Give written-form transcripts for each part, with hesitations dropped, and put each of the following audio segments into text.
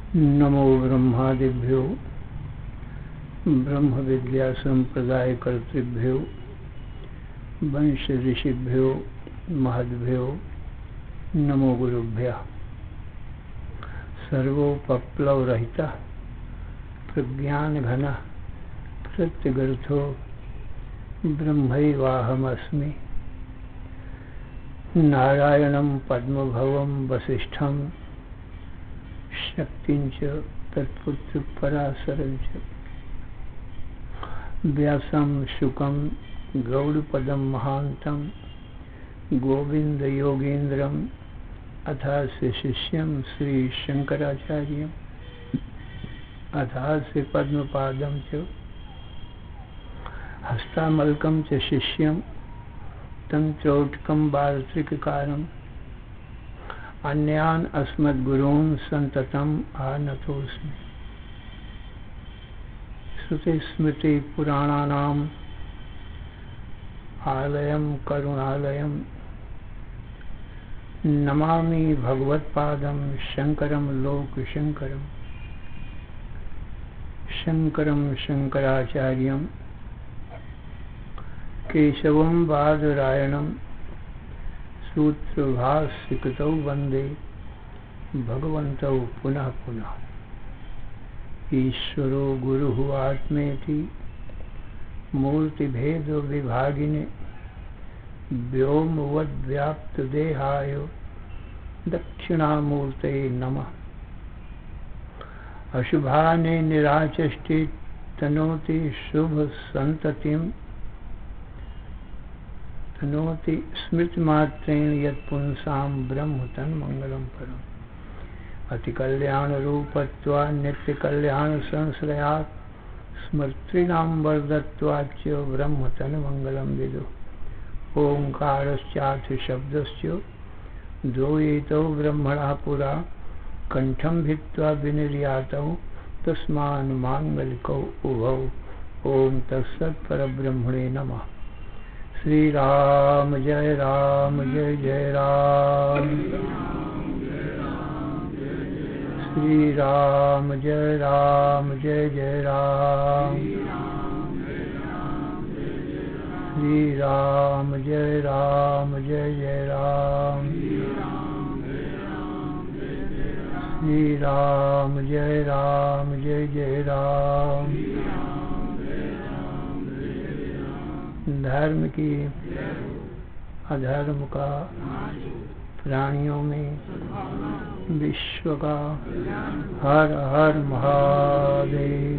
नमो ब्रह्मादिभ्यो ब्रह्म विद्या संप्रदाय कर्तृभ्यो वंश ऋषिभ्यो महद्भ्यो नमो गुरुभ्यः। सर्वोपप्लव रहितः प्रज्ञान घनः प्रत्यगर्थो ब्रह्मैवाहमस्मि। नारायणं पद्मभवं वसिष्ठं शक्तिंच तत्पुत्र पराशरंच व्यासं शुकं गौड़पदं महांतं गोविंद योगीन्द्रं अथास्य शिष्यं श्री शंकराचार्यं अथास्य पद्मपादं च हस्तामलकं च शिष्यं तं चौटकं बालत्रिककारम् अन्यान् अस्मद्गुरून् सन्ततम् आनतोऽस्मि। श्रुतिस्मृतिपुराणानाम् आलयं करुणालयं नमामि भगवत्पादं शङ्करं लोकशङ्करम्। शङ्करं शङ्कराचार्यं केशवं बादरायणं सूत्रभाष्यकृतौ वन्दे भगवन्तौ पुनः पुनः। ईश्वरो गुरुः आत्मेति मूर्तिभेदविभागिने व्योमवद्व्याप्तदेहाय दक्षिणामूर्तये नमः। अशुभाने निराचष्टे तनोति शुभसन्ततिं तनोति स्मृतिमात्रेण यत्पुंसां ब्रह्म तन्मंगलं परम्। अतिकल्याणरूपत्वात् नित्यकल्याणसंश्रयात् स्मृतीनां वर्धत्वाच्च ब्रह्म तन्मंगलं विदुः। ओंकारश्चार्थ शब्दश्च द्वैतो ब्रह्मणा पुरा कंठं भित्त्वा विनिर्यातौ तस्मान् मांगलिकौ उभौ। ओम तत्सत् परब्रह्मणे नमः। श्री राम जय जय राम। श्री राम जय जय राम। श्री राम जय जय राम। श्री राम जय जय राम। धर्म की अधर्म का प्राणियों में विश्व का हर हर महादेव।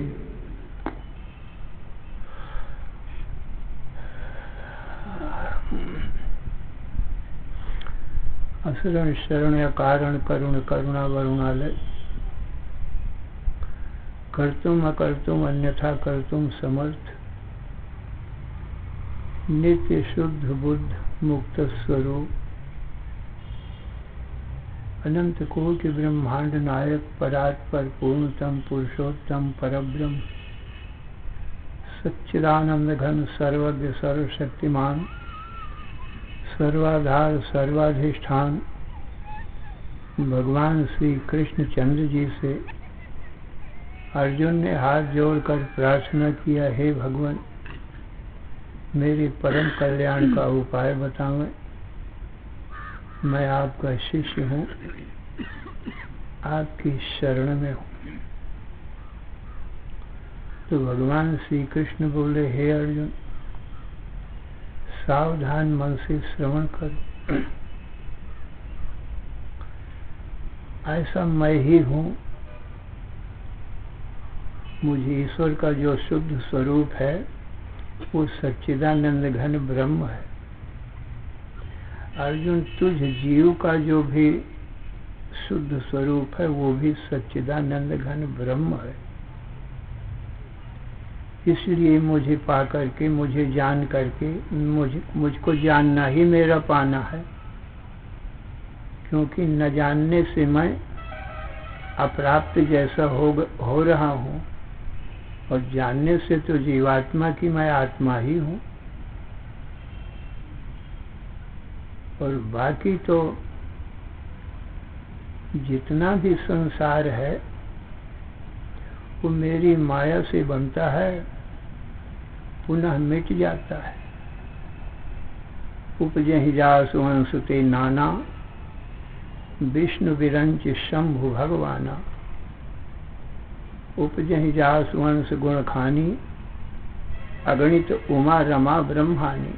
असरण शरण या कारण करुण करुणा वरुणालय कर्तुम अकर्तुम अन्यथा कर्तुम समर्थ नित्य शुद्ध बुद्ध मुक्त स्वरूप अनंत कोटि ब्रह्मांड नायक परात्पर पूर्णतम पुरुषोत्तम परब्रह्म सच्चिदानंद घन सर्वज्ञ सर्वशक्तिमान सर्वाधार सर्वाधिष्ठान भगवान श्री कृष्ण चंद्र जी से अर्जुन ने हाथ जोड़कर प्रार्थना किया, हे भगवान मेरे परम कल्याण का उपाय बतावें। मैं आपका शिष्य हूँ, आपकी शरण में हूँ। तो भगवान श्री कृष्ण बोले, हे अर्जुन सावधान मन से श्रवण करो। ऐसा मैं ही हूँ, मुझे ईश्वर का जो शुद्ध स्वरूप है वो सच्चिदानंद घन ब्रह्म है। अर्जुन तुझ जीव का जो भी शुद्ध स्वरूप है वो भी सच्चिदानंद घन ब्रह्म है। इसलिए मुझे पा करके मुझे जान करके मुझको जानना ही मेरा पाना है, क्योंकि न जानने से मैं अप्राप्त जैसा हो रहा हूँ और जानने से तो जीवात्मा की मैं आत्मा ही हूँ। और बाकी तो जितना भी संसार है वो मेरी माया से बनता है, पुनः मिट जाता है। उपजहि जासु अंश ते नाना, विष्णु विरंच शंभु भगवाना। उपजहि जासु अंश गुण खानी, अगणित उमा रमा ब्रह्मानी।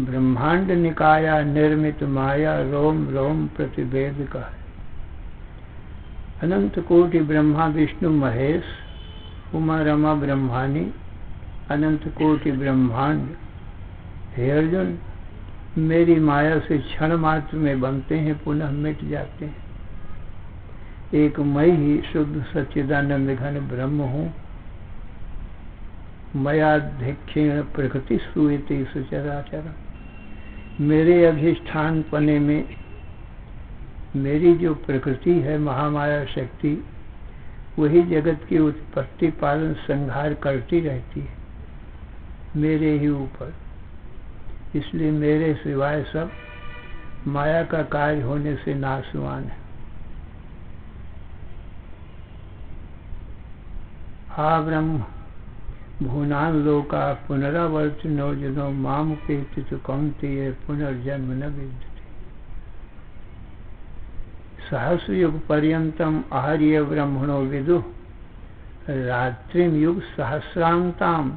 ब्रह्मांड निकाया निर्मित माया, रोम रोम प्रतिवेद का है। अनंत कोटि ब्रह्मा विष्णु महेश, उमा रमा ब्रह्मानी, अनंत कोटि ब्रह्मांड। हे अर्जुन, मेरी माया से क्षण मात्र में बनते हैं, पुनः मिट जाते हैं। एक मैं ही शुद्ध सच्चिदानंद घन ब्रह्म हूँ। मयाध्यक्षेण प्रकृति सूयते सचराचर। मेरे अधिष्ठान पने में मेरी जो प्रकृति है, महामाया शक्ति, वही जगत की उत्पत्ति पालन संहार करती रहती है मेरे ही ऊपर। इसलिए मेरे सिवाय सब माया का कार्य होने से नाशवान है। हा ब्रह्म भुवनान लोका पुनरावर्तिनो जनो मामुपेति तु कौन्तेय पुनर्जन्म न विद्यते। सहस्रयुग पर्यंतम आहर्य ब्रह्मणो विदुः, रात्रिम युग सहस्रांताम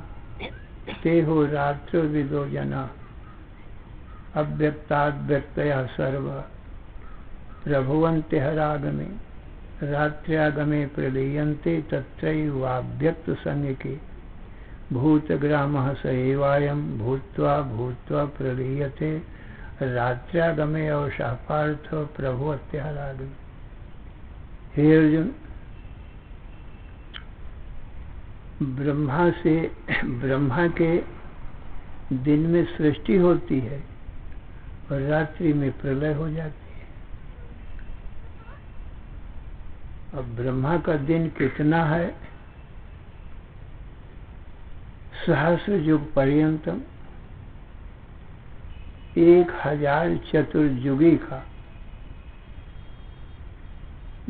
तेहो रात्रो विदो जना। अव्यक्ताद्व्यक्तयः सर्व प्रभुवन्ते हरागमे, रात्र्यागमे प्रलीयन्ते तत्रैवाव्यक्त संज्ञके। भूतग्रामः स एवायं भूत्वा भूत्वा प्रलीयते, रात्र्यागमे अवशः पार्थ प्रभुवते हरागमे। हे अर्जुन, ब्रह्मा के दिन में सृष्टि होती है और रात्रि में प्रलय हो जाती है। अब ब्रह्मा का दिन कितना है? सहस्र युग पर्यंतम, 1000 चतुर्युगी का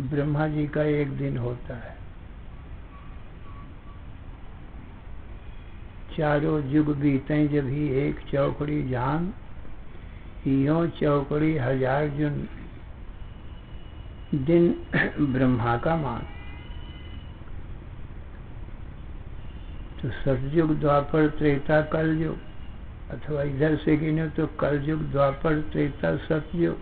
ब्रह्मा जी का एक दिन होता है। चारों युग बीतें जब ही एक चौकड़ी जान, यों चौकड़ी 1000 दिन ब्रह्मा का मान। तो सतयुग द्वापर त्रेता कलयुग, अथवा इधर से गिने तो कलयुग द्वापर त्रेता सतयुग,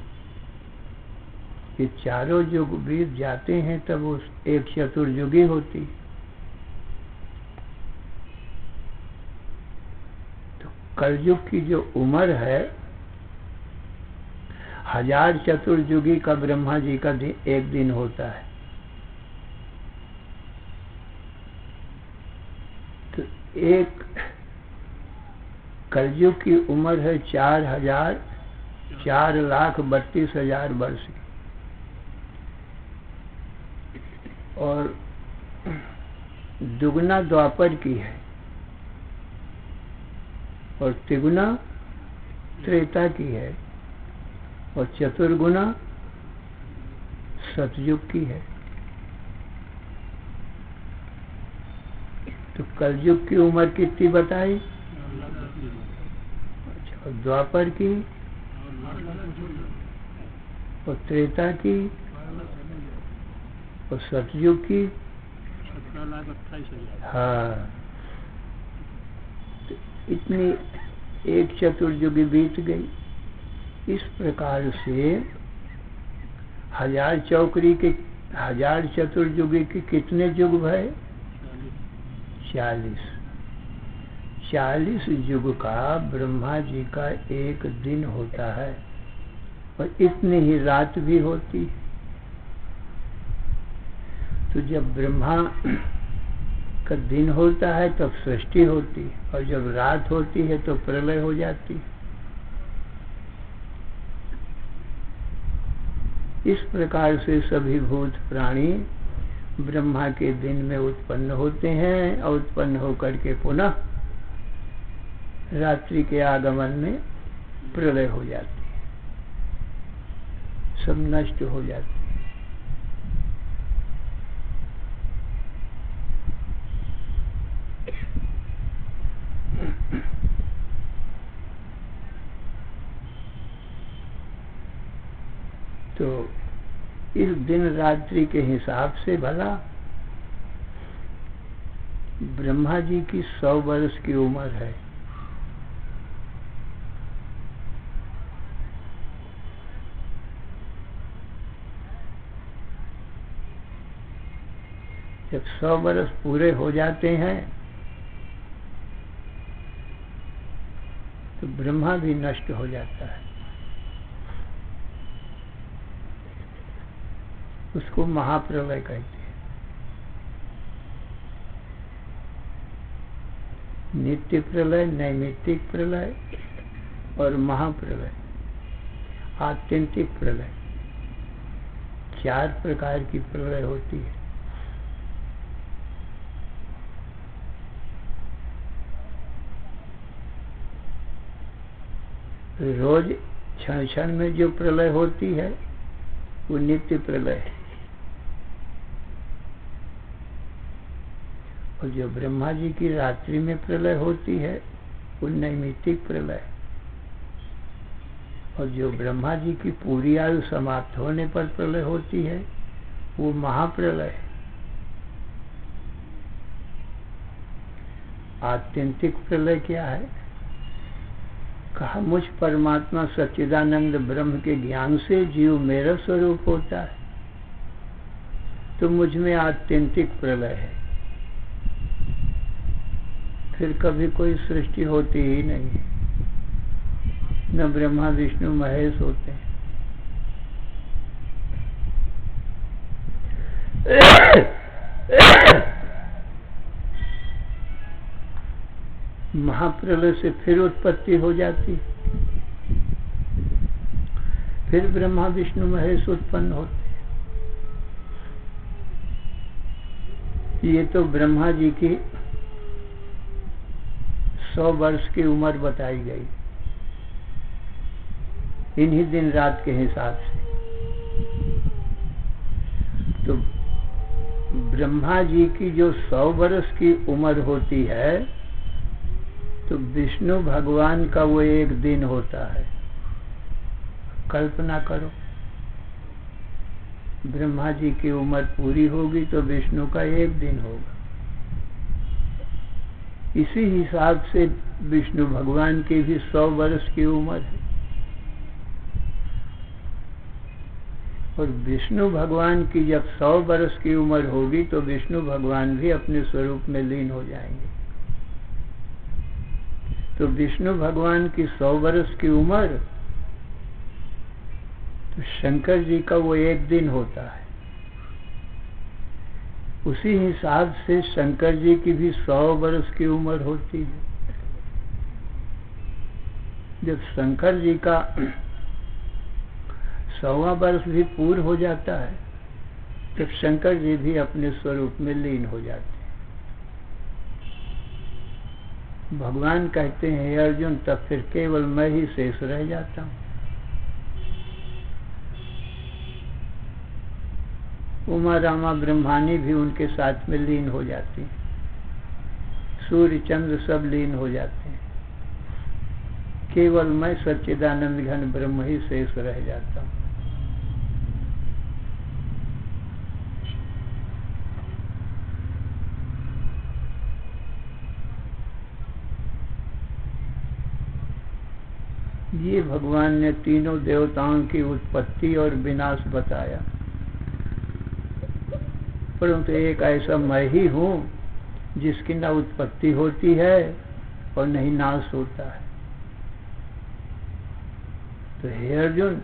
ये चारों युग बीत जाते हैं तब उस एक चतुर्युगी होती। तो कलयुग की जो उम्र है, 1000 चतुर्युगी का ब्रह्मा जी का एक दिन होता है। तो एक कलयुग की उम्र है 4,32,000 वर्ष की, और दुगना द्वापर की है और तिगुना त्रेता की है और चतुर्गुना सतयुग की है। तो कलयुग की उम्र कितनी बताई? अच्छा, और द्वापर की और त्रेता की और सतयुग की 17,28,000। हाँ, तो इतनी एक चतुर्युगी बीत गई। इस प्रकार से 1000 चौकड़ी के 1000 चतुर्युगी के कितने युग भय? 40 युग का ब्रह्मा जी का एक दिन होता है और इतनी ही रात भी होती। तो जब ब्रह्मा का दिन होता है तब सृष्टि होती, और जब रात होती है तो प्रलय हो जाती। इस प्रकार से सभी भूत प्राणी ब्रह्मा के दिन में उत्पन्न होते हैं और उत्पन्न होकर के पुनः रात्रि के आगमन में प्रलय हो जाती है, सब नष्ट हो जाती है। इस दिन रात्रि के हिसाब से भला ब्रह्मा जी की 100 वर्ष की उम्र है। जब 100 वर्ष पूरे हो जाते हैं तो ब्रह्मा भी नष्ट हो जाता है। उसको महाप्रलय कहते हैं। नित्य प्रलय, नैमित्तिक प्रलय और महाप्रलय, आत्यंतिक प्रलय, 4 प्रकार की प्रलय होती है। रोज क्षण क्षण में जो प्रलय होती है वो नित्य प्रलय है, और जो ब्रह्मा जी की रात्रि में प्रलय होती है वो नैमित्तिक प्रलय है, और जो ब्रह्मा जी की पूरी आयु समाप्त होने पर प्रलय होती है वो महाप्रलय है। आत्यंतिक प्रलय क्या है? कहा, मुझ परमात्मा सच्चिदानंद ब्रह्म के ज्ञान से जीव मेरा स्वरूप होता है तो मुझ में आत्यंतिक प्रलय है। फिर कभी कोई सृष्टि होती ही नहीं है, न ब्रह्मा विष्णु महेश होते हैं। महाप्रलय से फिर उत्पत्ति हो जाती, फिर ब्रह्मा विष्णु महेश उत्पन्न होते। ये तो ब्रह्मा जी की 100 वर्ष की उम्र बताई गई इन्हीं दिन रात के हिसाब से। तो ब्रह्मा जी की जो 100 वर्ष की उम्र होती है तो विष्णु भगवान का वो एक दिन होता है। कल्पना करो, ब्रह्मा जी की उम्र पूरी होगी तो विष्णु का एक दिन होगा। इसी हिसाब से विष्णु भगवान की भी 100 वर्ष की उम्र है, और विष्णु भगवान की जब 100 वर्ष की उम्र होगी तो विष्णु भगवान भी अपने स्वरूप में लीन हो जाएंगे। तो विष्णु भगवान की 100 वर्ष की उम्र, तो शंकर जी का वो एक दिन होता है। उसी हिसाब से शंकर जी की भी 100 वर्ष की उम्र होती है। जब शंकर जी का 100वां वर्ष भी पूर्ण हो जाता है तब शंकर जी भी अपने स्वरूप में लीन हो जाते हैं। भगवान कहते हैं, हे अर्जुन, तब फिर केवल मैं ही शेष रह जाता हूं। उमा रामा ब्रह्मानी भी उनके साथ में लीन हो जाती हैं, सूर्य चंद्र सब लीन हो जाते हैं, केवल मैं सच्चिदानंद घन ब्रह्म ही शेष रह जाता हूं। ये भगवान ने तीनों देवताओं की उत्पत्ति और विनाश बताया, परंतु एक ऐसा मैं ही हूं जिसकी न उत्पत्ति होती है और न ही नाश होता है। तो हे अर्जुन,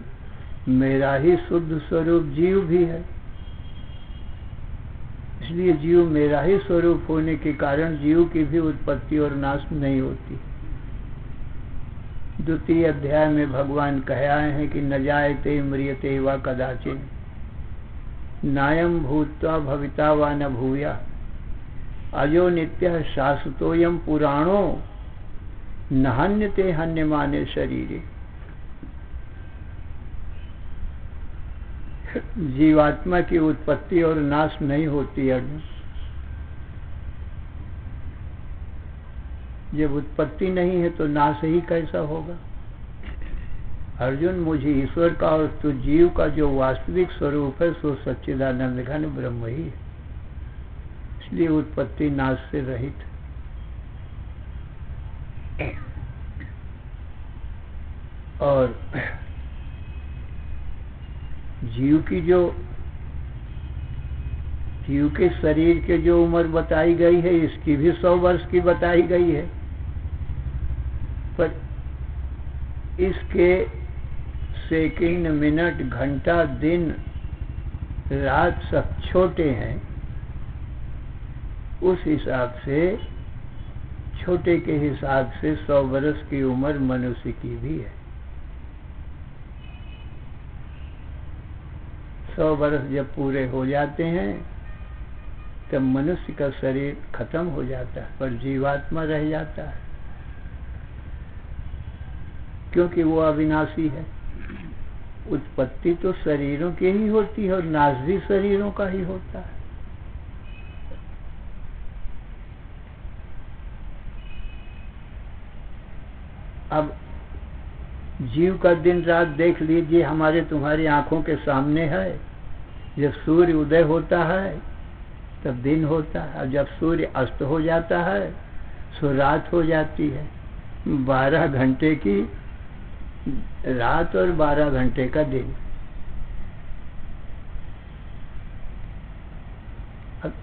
मेरा ही शुद्ध स्वरूप जीव भी है, इसलिए जीव मेरा ही स्वरूप होने के कारण जीव की भी उत्पत्ति और नाश नहीं होती। द्वितीय अध्याय में भगवान कह आए हैं कि न जायते म्रियते वा कदाचिन, नायम भूत्वा भविता वा न भूया, अजो नित्यः शाश्वतोयम पुराणो न हन्यते हन्यमाने शरीरे। जीवात्मा की उत्पत्ति और नाश नहीं होती अर्जुन। जब उत्पत्ति नहीं है तो नाश ही कैसा होगा। अर्जुन, मुझे ईश्वर का और तो जीव का जो वास्तविक स्वरूप है सो सच्चिदानंद घन ब्रह्म ही है, इसलिए उत्पत्ति नाश से रहित। और जीव के शरीर के जो उम्र बताई गई है, इसकी भी 100 वर्ष की बताई गई है, पर इसके सेकंड, मिनट, घंटा, दिन, रात सब छोटे हैं। उस हिसाब से, छोटे के हिसाब से 100 वर्ष की उम्र मनुष्य की भी है। 100 वर्ष जब पूरे हो जाते हैं तब मनुष्य का शरीर खत्म हो जाता है, पर जीवात्मा रह जाता है, क्योंकि वो अविनाशी है। उत्पत्ति तो शरीरों की ही होती है और नाश भी शरीरों का ही होता है। अब जीव का दिन रात देख लीजिए, हमारे तुम्हारी आंखों के सामने है। जब सूर्य उदय होता है तब दिन होता है, और जब सूर्य अस्त हो जाता है सो रात हो जाती है। 12 घंटे की रात और 12 घंटे का दिन। अब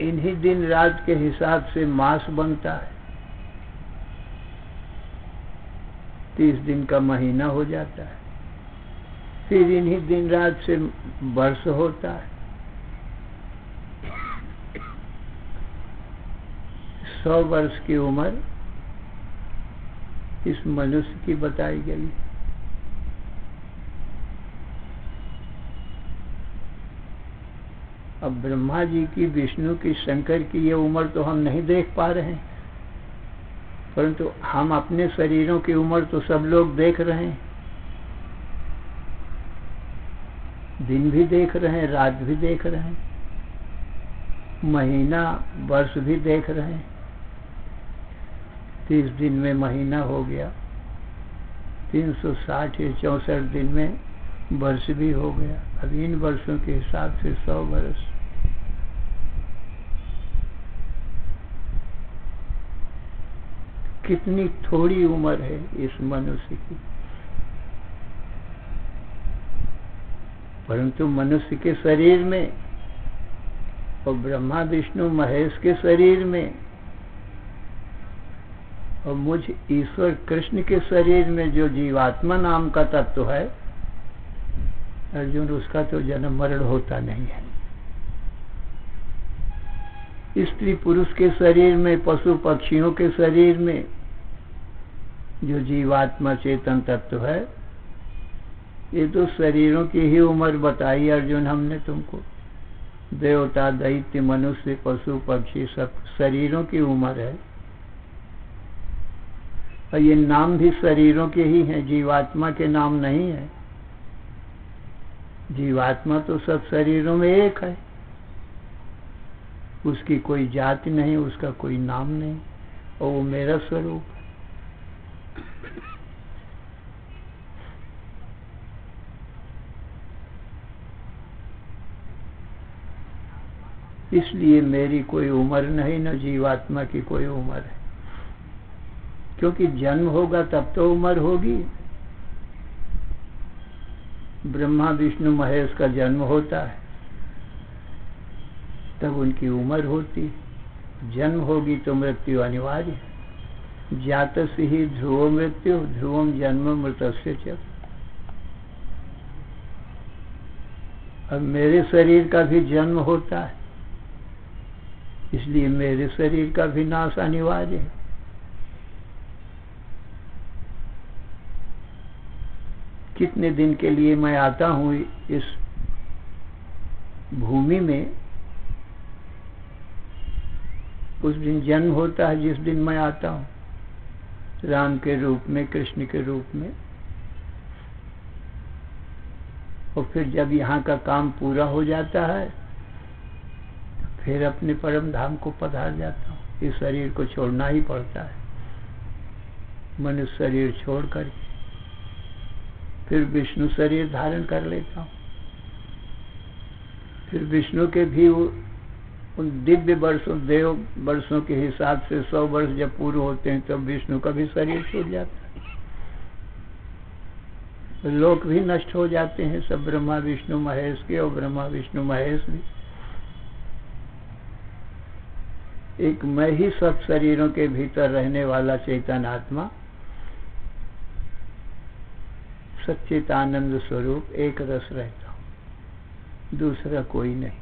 इन्हीं दिन रात के हिसाब से मास बनता है, 30 दिन का महीना हो जाता है। फिर इन्हीं दिन रात से वर्ष होता है। 100 वर्ष की उम्र इस मनुष्य की बताई गई। अब ब्रह्मा जी की, विष्णु की, शंकर की ये उम्र तो हम नहीं देख पा रहे हैं, परंतु हम अपने शरीरों की उम्र तो सब लोग देख रहे हैं। दिन भी देख रहे हैं, रात भी देख रहे हैं, महीना, वर्ष भी देख रहे हैं। 30 दिन में महीना हो गया, 360 या 64 दिन में वर्ष भी हो गया। अब इन वर्षों के हिसाब से 100 वर्ष। कितनी थोड़ी उम्र है इस मनुष्य की, परंतु मनुष्य के शरीर में और ब्रह्मा विष्णु महेश के शरीर में और मुझ ईश्वर कृष्ण के शरीर में जो जीवात्मा नाम का तत्व है अर्जुन, उसका तो जन्म मरण होता नहीं है। स्त्री पुरुष के शरीर में, पशु पक्षियों के शरीर में जो जीवात्मा चेतन तत्व है, ये तो शरीरों की ही उम्र बताई अर्जुन हमने तुमको। देवता, दैत्य, मनुष्य, पशु पक्षी सब शरीरों की उम्र है, और ये नाम भी शरीरों के ही हैं, जीवात्मा के नाम नहीं है। जीवात्मा तो सब शरीरों में एक है, उसकी कोई जाति नहीं, उसका कोई नाम नहीं, और वो मेरा स्वरूप है। इसलिए मेरी कोई उम्र नहीं, न जीवात्मा की कोई उम्र है, क्योंकि जन्म होगा तब तो उम्र होगी। ब्रह्मा विष्णु महेश का जन्म होता है तब उनकी उम्र होती है। जन्म होगी तो मृत्यु अनिवार्य है। जातस्य ही ध्रुवो मृत्यु, ध्रुवम जन्म मृतस्य च। अब मेरे शरीर का भी जन्म होता है, इसलिए मेरे शरीर का भी नाश अनिवार्य है। कितने दिन के लिए मैं आता हूँ इस भूमि में, उस दिन जन्म होता है जिस दिन मैं आता हूँ, राम के रूप में, कृष्ण के रूप में। और फिर जब यहाँ का काम पूरा हो जाता है फिर अपने परम धाम को पधार जाता हूँ। इस शरीर को छोड़ना ही पड़ता है, मनुष्य शरीर छोड़ कर फिर विष्णु शरीर धारण कर लेता हूँ। फिर विष्णु के भी उन दिव्य वर्षों, देव वर्षों के हिसाब से 100 वर्ष जब पूरे होते हैं तब विष्णु का भी शरीर छूट जाता है। तो लोक भी नष्ट हो जाते हैं सब, ब्रह्मा विष्णु महेश के, और ब्रह्मा विष्णु महेश भी। एक मैं ही सब शरीरों के भीतर रहने वाला चैतन्य आत्मा, सच्चिदानंद स्वरूप एक रस रहता हूं, दूसरा कोई नहीं।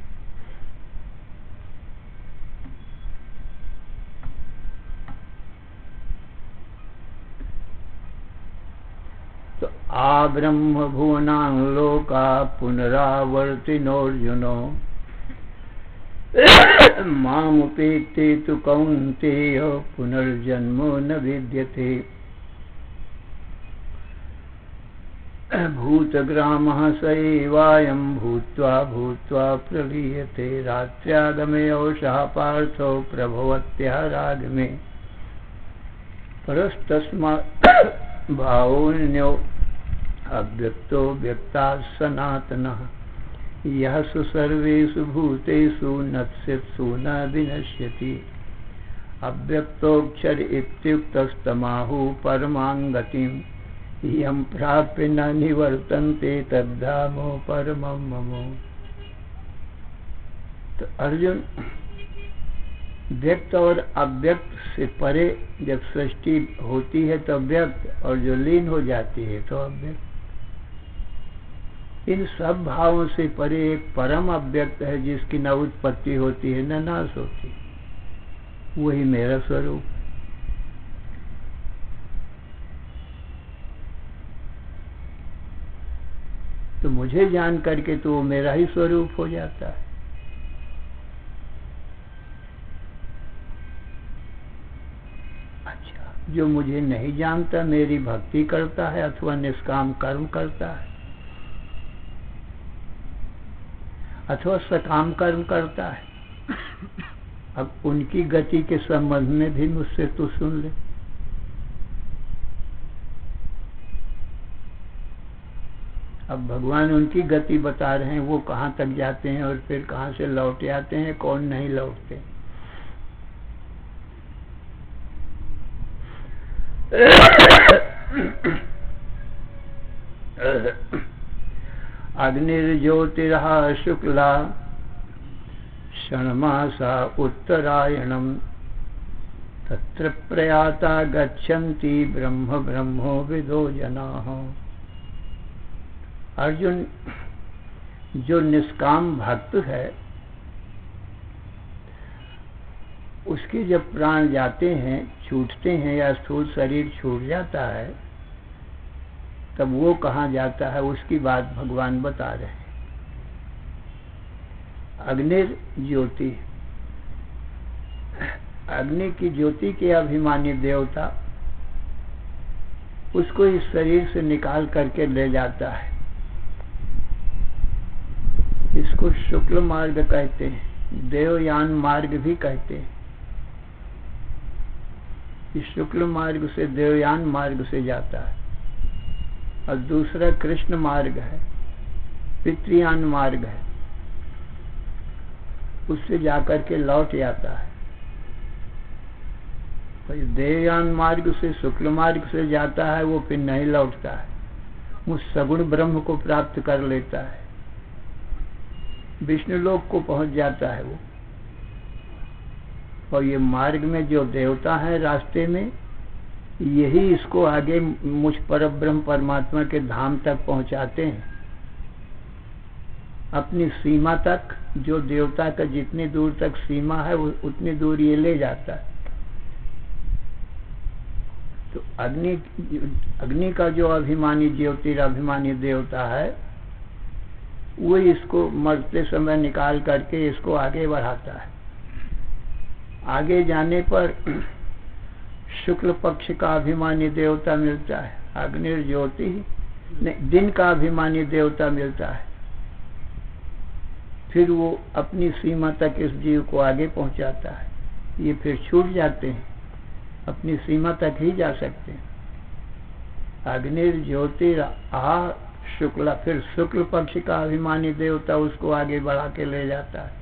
तो आ ब्रह्म भुवनां लोका पुनरावर्तिनोऽर्जुनो मामुपेत्ते तु कौन्तेय पुनर्जन्मो न विद्यते। भूतग्रामः स एवायं भूत्वा भूत्वा प्रलीयते। रात्र्यागमे औषः पार्थो प्रभवत्यः रागमे। परस्तस्मात् भावोऽन्यो अव्यक्तो व्यक्तात् सनातनः। यः सु सर्वेषु भूतेषु नश्यत्सु न विनश्यति। अव्यक्तोऽक्षर इत्युक्तस्तमाहुः परमां गतिम्। यं प्राप्य न निवर्तन्ते तद्धामो परमं मम। तो अर्जुन, व्यक्त और अव्यक्त से परे जब सृष्टि होती है तो व्यक्त, और जो लीन हो जाती है तो अव्यक्त। इन सब भावों से परे एक परम अव्यक्त है जिसकी न उत्पत्ति होती है न नाश होती, वही मेरा स्वरूप। तो मुझे जान करके तो वो मेरा ही स्वरूप हो जाता है। अच्छा, जो मुझे नहीं जानता मेरी भक्ति करता है अथवा निष्काम कर्म करता है अथवा सकाम कर्म करता है, अब उनकी गति के संबंध में भी मुझसे तो सुन ले। अब भगवान उनकी गति बता रहे हैं, वो कहाँ तक जाते हैं और फिर कहाँ से लौट आते हैं, कौन नहीं लौटते। अग्निर्ज्योतिरः शुक्ला षण्मासा उत्तरायणम्। तत्र प्रयाता गच्छन्ति ब्रह्म ब्रह्मो विदो जनाः। अर्जुन, जो निष्काम भक्त है उसके जब प्राण जाते हैं, छूटते हैं या स्थूल शरीर छूट जाता है, तब वो कहाँ जाता है उसकी बात भगवान बता रहे हैं। अग्निर ज्योति, अग्नि की ज्योति के अभिमानी देवता उसको इस शरीर से निकाल करके ले जाता है। इसको शुक्ल मार्ग कहते हैं, देवयान मार्ग भी कहते हैं। इस शुक्ल मार्ग से देवयान मार्ग से जाता है, और दूसरा कृष्ण मार्ग है, पितृयान मार्ग है, उससे जाकर के लौट आता है। तो देवयान मार्ग से शुक्ल मार्ग से जाता है, वो फिर नहीं लौटता है, वो सगुण ब्रह्म को प्राप्त कर लेता है, विष्णु लोक को पहुंच जाता है वो। और ये मार्ग में जो देवता है रास्ते में, यही इसको आगे मुझ पर ब्रह्म परमात्मा के धाम तक पहुंचाते हैं, अपनी सीमा तक। जो देवता का जितनी दूर तक सीमा है वो उतनी दूर ये ले जाता है। तो अग्नि का जो अभिमानी ज्योतिराभिमानी देवता है, वो इसको मरते समय निकाल करके इसको आगे बढ़ाता है। आगे जाने पर शुक्ल पक्ष का अभिमानी देवता मिलता है, अग्निर्ज्योति, दिन का अभिमानी देवता मिलता है। फिर वो अपनी सीमा तक इस जीव को आगे पहुंचाता है। ये फिर छूट जाते हैं, अपनी सीमा तक ही जा सकते हैं। अग्निर्ज्योतिराह शुक्ला, फिर शुक्ल पक्ष का अभिमानी देवता उसको आगे बढ़ा के ले जाता है,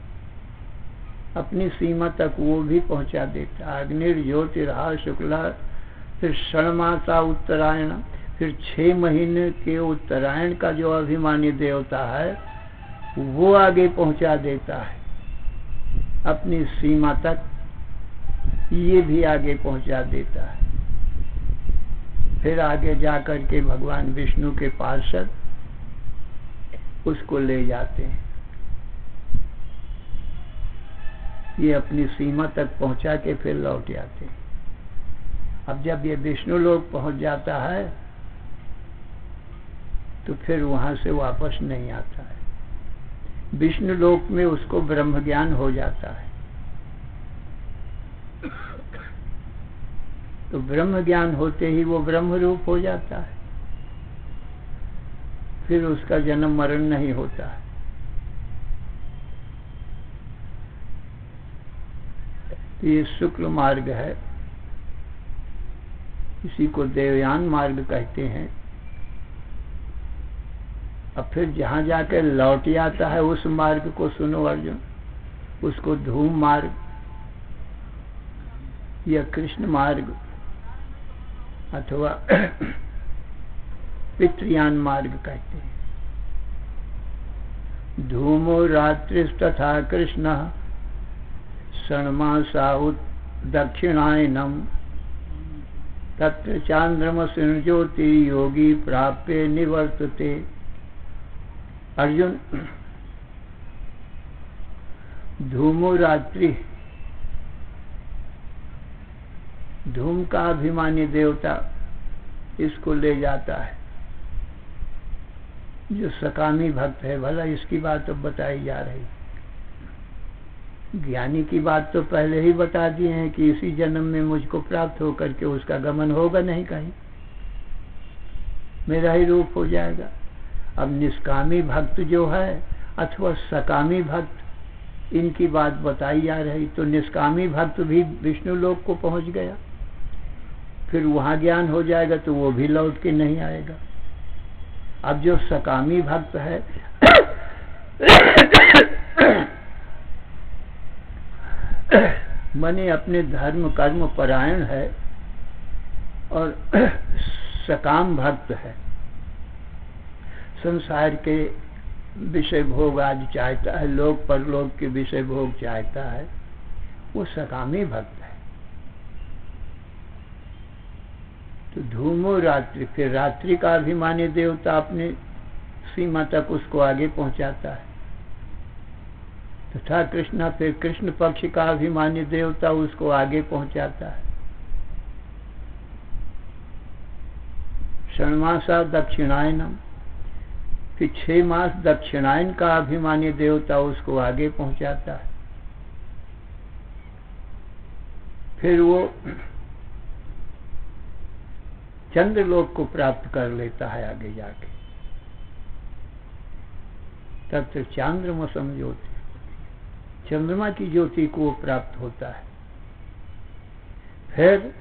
अपनी सीमा तक वो भी पहुंचा देता है। अग्निर्ज्योतिराह शुक्ला, फिर षणमासा उत्तरायण, फिर 6 महीने के उत्तरायण का जो अभिमानी देवता है वो आगे पहुंचा देता है अपनी सीमा तक, ये भी आगे पहुंचा देता है। फिर आगे जाकर के भगवान विष्णु के पार्षद उसको ले जाते हैं, ये अपनी सीमा तक पहुंचा के फिर लौट जाते हैं। अब जब ये विष्णु लोक पहुंच जाता है तो फिर वहां से वापस नहीं आता है। विष्णु लोक में उसको ब्रह्म ज्ञान हो जाता है, तो ब्रह्म ज्ञान होते ही वो ब्रह्म रूप हो जाता है, फिर उसका जन्म मरण नहीं होता है। तो ये शुक्ल मार्ग है, इसी को देवयान मार्ग कहते हैं। अब फिर जहां जाकर लौट आता है उस मार्ग को सुनो अर्जुन, उसको धूम मार्ग या कृष्ण मार्ग अथवा पितृयान मार्ग कहते हैं। धूमो रात्रिस्तथा कृष्ण षण्मासा दक्षिणायनम तत्र चांद्रमसि ज्योति योगी प्राप्य निवर्तते। अर्जुन, धूमो रात्रि, धूम का अभिमानी देवता इसको ले जाता है, जो सकामी भक्त है। भला इसकी बात तो बताई जा रही, ज्ञानी की बात तो पहले ही बता दिए हैं कि इसी जन्म में मुझको प्राप्त होकर के उसका गमन होगा नहीं कहीं, मेरा ही रूप हो जाएगा। अब निष्कामी भक्त जो है अथवा सकामी भक्त, इनकी बात बताई जा रही। तो निष्कामी भक्त भी विष्णु लोक को पहुंच गया, फिर वहां ज्ञान हो जाएगा तो वो भी लौट के नहीं आएगा। अब जो सकामी भक्त है माने अपने धर्म कर्म परायण है और सकाम भक्त है, संसार के विषय भोग आदि चाहता है, लोक परलोक के विषय भोग चाहता है, वो सकामी भक्त है। तो धूमो रात्रि, फिर रात्रि का अभिमानी देवता अपने सीमा तक उसको आगे पहुंचाता है। तथा कृष्ण, फिर कृष्ण पक्ष का अभिमानी देवता उसको आगे पहुंचाता है। षण्मासा दक्षिणायनम, फिर 6 मास दक्षिणायन का अभिमानी देवता उसको आगे पहुंचाता है। फिर वो चंद्रलोक को प्राप्त कर लेता है आगे जाके, तब तक चांद्रमसम ज्योति, चंद्रमा की ज्योति को प्राप्त होता है। फिर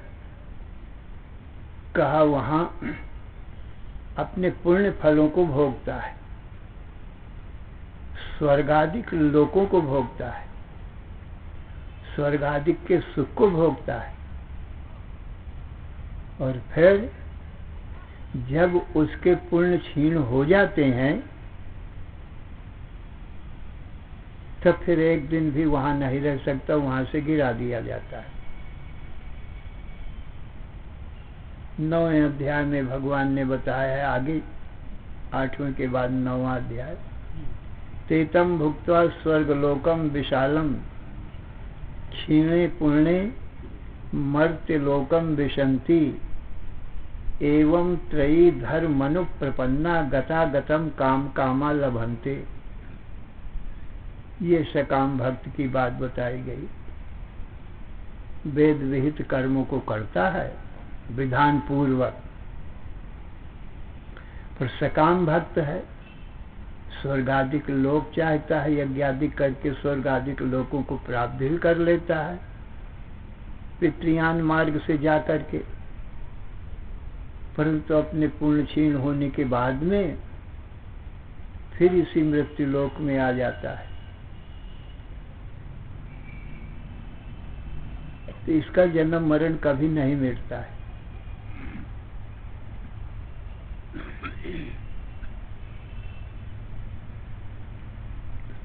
कहा वहां अपने पुण्य फलों को भोगता है, स्वर्गादिक लोकों को भोगता है, स्वर्गादिक के सुख को भोगता है। और फिर जब उसके पुण्य क्षीण हो जाते हैं तब फिर एक दिन भी वहां नहीं रह सकता, वहां से गिरा दिया जाता है। 9वें अध्याय में भगवान ने बताया है, आगे 8वें के बाद 9वां अध्याय, तेतम भुक्त्वा स्वर्गलोकम विशालम क्षीणे पुण्ये मर्त्यलोकम विशन्ति एवं त्रयी धर्मनु प्रपन्ना गता गतम काम कामा लभन्ते। ये सकाम भक्त की बात बताई गई। वेद विहित कर्मों को करता है विधान पूर्वक, पर सकाम भक्त है, स्वर्गादिक लोक चाहता है, यज्ञादिक करके स्वर्गादिक लोकों को प्राप्त भी कर लेता है पितृयान मार्ग से जाकर के। परंतु अपने पुण्य क्षीण होने के बाद में फिर इसी मृत्यु लोक में आ जाता है। तो इसका जन्म मरण कभी नहीं मिटता है।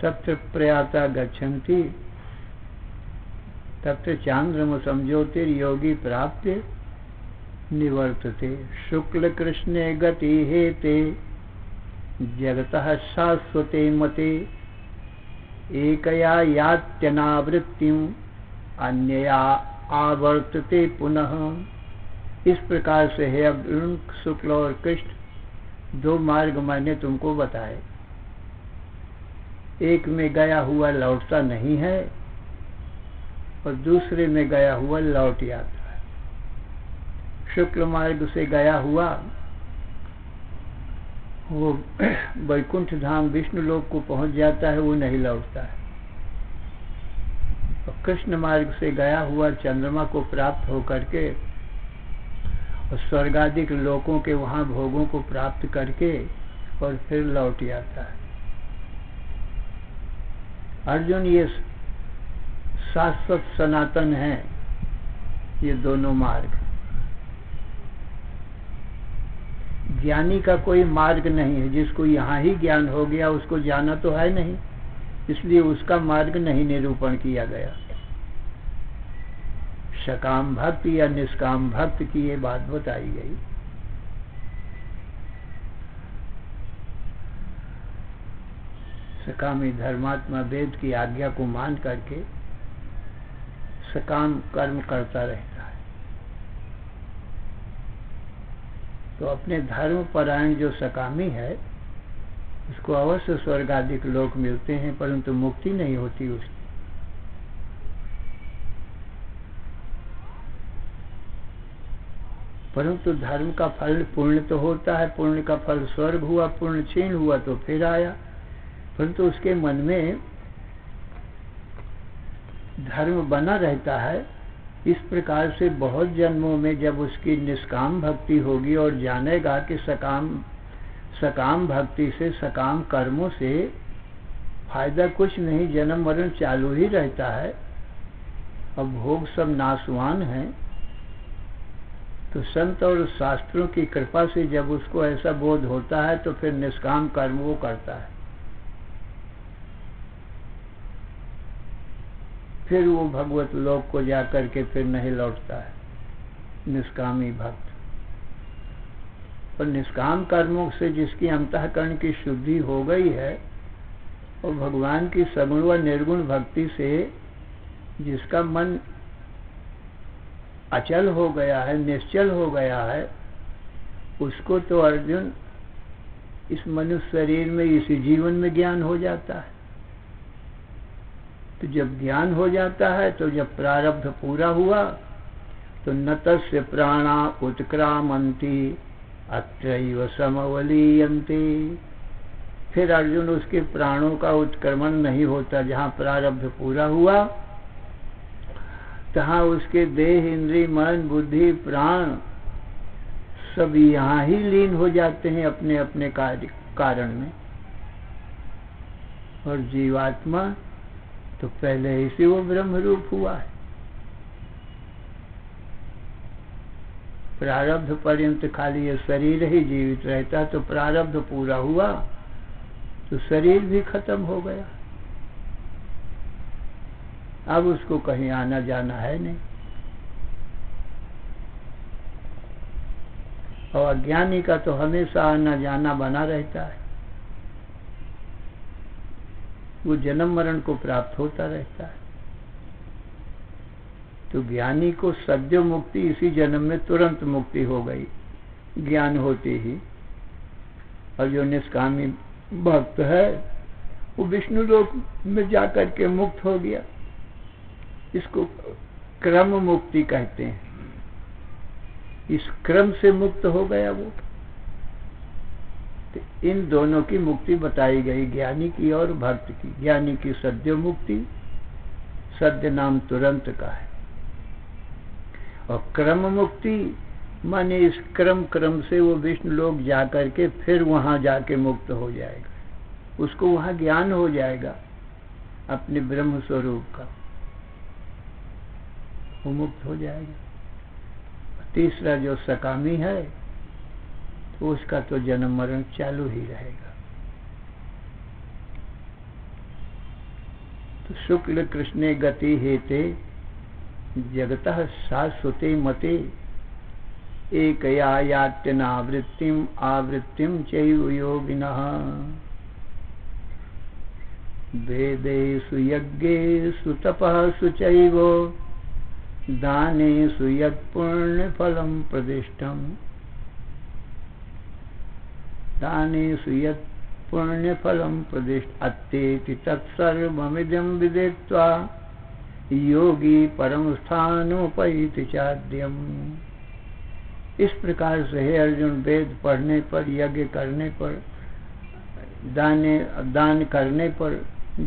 तत्र प्रयाता गच्छन्ति तत्र चांद्रम संज्योतिर्योगी प्राप्य निवर्तते। शुक्ल कृष्णे गति हेते जगतः शाश्वते मते एकया यात्यनावृत्तिं अन्यया आवर्तते पुनः। इस प्रकार से है अर्जुन, शुक्ल और कृष्ण दो मार्ग मैंने तुमको बताए। एक में गया हुआ लौटता नहीं है और दूसरे में गया हुआ लौट आता है। शुक्ल मार्ग से गया हुआ वो वैकुंठ धाम विष्णु लोक को पहुंच जाता है, वो नहीं लौटता है। और कृष्ण मार्ग से गया हुआ चंद्रमा को प्राप्त होकर के और स्वर्गादिक लोकों के वहां भोगों को प्राप्त करके और फिर लौट आता है। अर्जुन, ये शाश्वत सनातन है ये दोनों मार्ग। ज्ञानी का कोई मार्ग नहीं है। जिसको यहाँ ही ज्ञान हो गया उसको जाना तो है नहीं, इसलिए उसका मार्ग नहीं निरूपण किया गया। सकाम भक्त या निष्काम भक्त की ये बात बताई गई। सकामी धर्मात्मा वेद की आज्ञा को मान करके सकाम कर्म करता रहता है। तो अपने धर्म परायण जो सकामी है उसको अवश्य स्वर्गादिक लोक मिलते हैं, परंतु मुक्ति नहीं होती उसकी। परंतु धर्म का फल पुण्य तो होता है, पुण्य का फल स्वर्ग हुआ, पुण्य क्षीण हुआ तो फिर आया। परंतु उसके मन में धर्म बना रहता है। इस प्रकार से बहुत जन्मों में जब उसकी निष्काम भक्ति होगी और जानेगा कि सकाम भक्ति से, सकाम कर्मों से फायदा कुछ नहीं, जन्म मरण चालू ही रहता है और भोग सब नाशवान है, तो संत और शास्त्रों की कृपा से जब उसको ऐसा बोध होता है तो फिर निष्काम कर्म वो करता है। फिर वो भगवत लोक को जाकर के फिर नहीं लौटता है निष्कामी भक्त। और निष्काम कर्मों से जिसकी अंतःकरण की शुद्धि हो गई है और भगवान की सगुण व निर्गुण भक्ति से जिसका मन अचल हो गया है, निश्चल हो गया है, उसको तो अर्जुन इस मनुष्य शरीर में, इसी जीवन में ज्ञान हो जाता है। तो जब ज्ञान हो जाता है तो जब प्रारब्ध पूरा हुआ तो न तस्य प्राणा उत्क्रामन्ति अत्रैव समवलीयन्ते। फिर अर्जुन उसके प्राणों का उत्क्रमण नहीं होता। जहाँ प्रारब्ध पूरा हुआ तहाँ उसके देह, इंद्रिय, मन, बुद्धि, प्राण सब यहाँ ही लीन हो जाते हैं अपने अपने कारण में। और जीवात्मा तो पहले ही से वो ब्रह्म रूप हुआ है। प्रारब्ध पर्यंत खाली ये शरीर ही जीवित रहता, तो प्रारब्ध पूरा हुआ तो शरीर भी खत्म हो गया। अब उसको कहीं आना जाना है नहीं। और अज्ञानी का तो हमेशा आना जाना बना रहता है। वो जन्म मरण को प्राप्त होता रहता है। तो ज्ञानी को सद्य मुक्ति इसी जन्म में तुरंत मुक्ति हो गई ज्ञान होते ही। और जो निष्कामी भक्त है वो विष्णु लोक में जाकर के मुक्त हो गया। इसको क्रम मुक्ति कहते हैं। इस क्रम से मुक्त हो गया वो। तो इन दोनों की मुक्ति बताई गई, ज्ञानी की और भक्त की। ज्ञानी की सद्य मुक्ति, सद्य नाम तुरंत का है। और क्रम मुक्ति माने इस क्रम से वो विष्णु लोक जाकर के फिर वहां जाके मुक्त हो जाएगा, उसको वहां ज्ञान हो जाएगा अपने ब्रह्म स्वरूप का, वो मुक्त हो जाएगा। तीसरा जो सकामी है तो उसका तो जन्म मरण चालू ही रहेगा। तो शुक्ल कृष्णे गति हेते जगतः शाश्वते मते एकया यात्यनावृत्तिम आवृत्तिम चैव योगिनः वेदेषु यज्ञेषु तपःसु चैव दानेषु यत्पुण्यफलं प्रदिष्टम् दानेषु यत्पुण्यफलं अत्तेति तत्सर्वमिदं विदित्वा योगी परमस्थानोपैति चाद्यम्। इस प्रकार से हे अर्जुन, वेद पढ़ने पर, यज्ञ करने पर, दान करने पर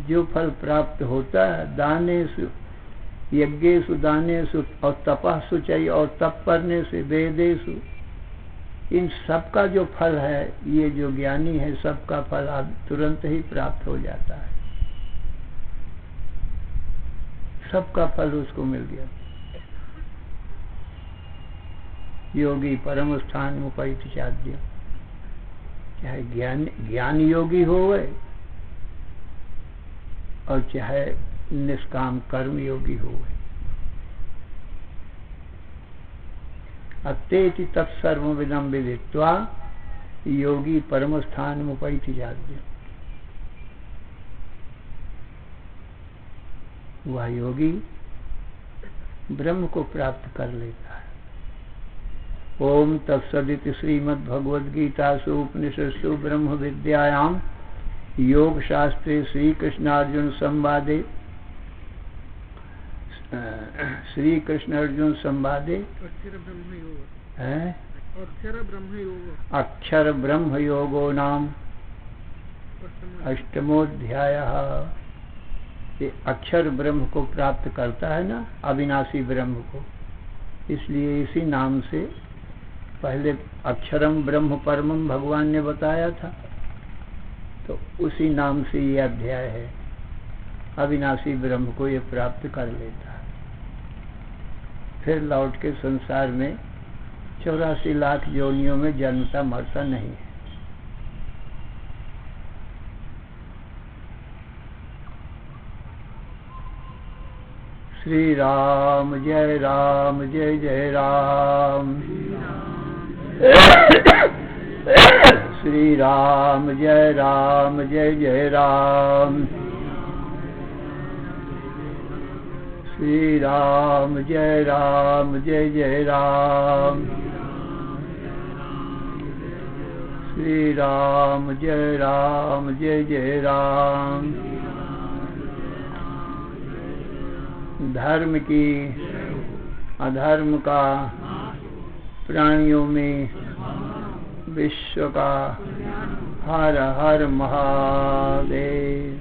जो फल प्राप्त होता है, दानेषु यज्ञेषु दानेषु और तपस्सु चाहिए, और तप करने से वेदेषु, इन सबका जो फल है, ये जो ज्ञानी है सबका फल तुरंत ही प्राप्त हो जाता है, सबका फल उसको मिल गया। योगी परम स्थान उपैति चाद्य, चाहे ज्ञान योगी होवे और चाहे निष्काम कर्म योगी होवे। अत्तेति तत्सर्वमिदं विदित्वा योगी परम स्थान उपैति चाद्य। वह योगी ब्रह्म को प्राप्त कर लेता है। ओम तत्सदिति श्रीमद्भगवद्गीतासु उपनिषत्सु ब्रह्म विद्यायां योग शास्त्रे श्री कृष्णार्जुन संवादे अक्षर ब्रह्म योगो नाम अष्टमोध्यायः। ये अक्षर ब्रह्म को प्राप्त करता है ना, अविनाशी ब्रह्म को, इसलिए इसी नाम से पहले अक्षरम ब्रह्म परमम भगवान ने बताया था, तो उसी नाम से ये अध्याय है। अविनाशी ब्रह्म को ये प्राप्त कर लेता है, फिर लौट के संसार में 84 लाख योनियों में जन्मता मरता नहीं है। श्री राम जय राम, जय जय राम। श्री राम जय राम, जय जय राम। श्री राम जय राम, जय जय राम। श्री राम जय राम, जय जय राम। धर्म की अधर्म का, प्राणियों में विश्व का, हर हर महादेव।